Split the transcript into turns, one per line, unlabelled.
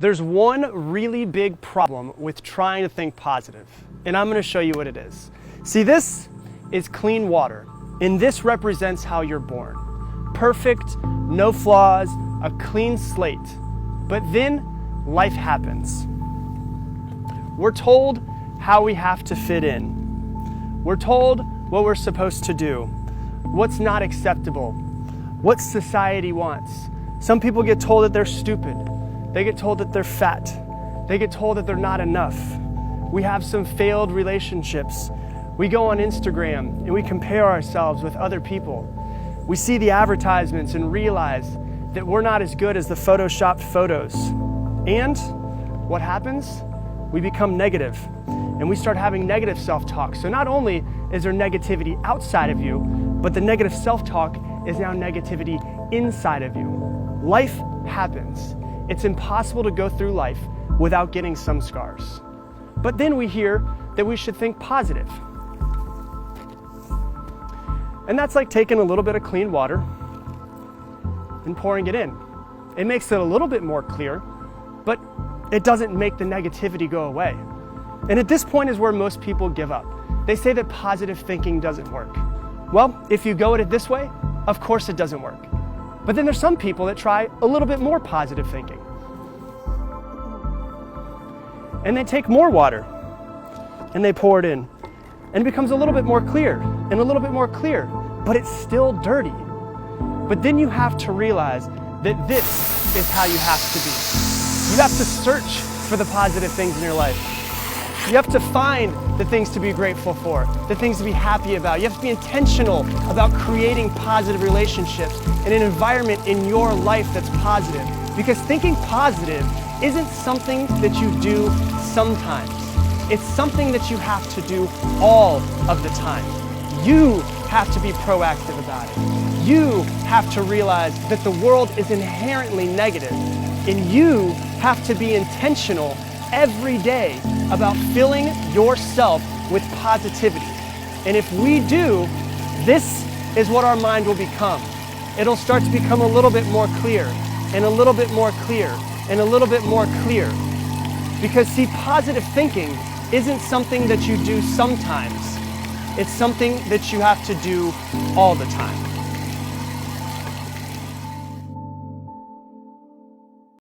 There's one really big problem with trying to think positive, and I'm going to show you what it is. See, this is clean water, and this represents how you're born. Perfect, no flaws, a clean slate. But then life happens. We're told how we have to fit in. We're told what we're supposed to do, what's not acceptable, what society wants. Some people get told that they're stupid. They get told that they're fat. They get told that they're not enough. We have some failed relationships. We go on Instagram and we compare ourselves with other people. We see the advertisements and realize that we're not as good as the photoshopped photos. And what happens? We become negative and we start having negative self-talk. So not only is there negativity outside of you, but the negative self-talk is now negativity inside of you. Life happens. It's impossible to go through life without getting some scars. But then we hear that we should think positive. And that's like taking a little bit of clean water and pouring it in. It makes it a little bit more clear, but it doesn't make the negativity go away. And at this point is where most people give up. They say that positive thinking doesn't work. Well, if you go at it this way, of course it doesn't work. But then there's some people that try a little bit more positive thinking. And they take more water and they pour it in. And it becomes a little bit more clear and a little bit more clear, but it's still dirty. But then you have to realize that this is how you have to be. You have to search for the positive things in your life. You have to find the things to be grateful for, the things to be happy about. You have to be intentional about creating positive relationships and an environment in your life that's positive. Because thinking positive isn't something that you do sometimes. It's something that you have to do all of the time. You have to be proactive about it. You have to realize that the world is inherently negative, and you have to be intentional every day about filling yourself with positivity. And if we do, this is what our mind will become. It'll start to become a little bit more clear, and a little bit more clear, and a little bit more clear. Because see, positive thinking isn't something that you do sometimes. It's something that you have to do all the time.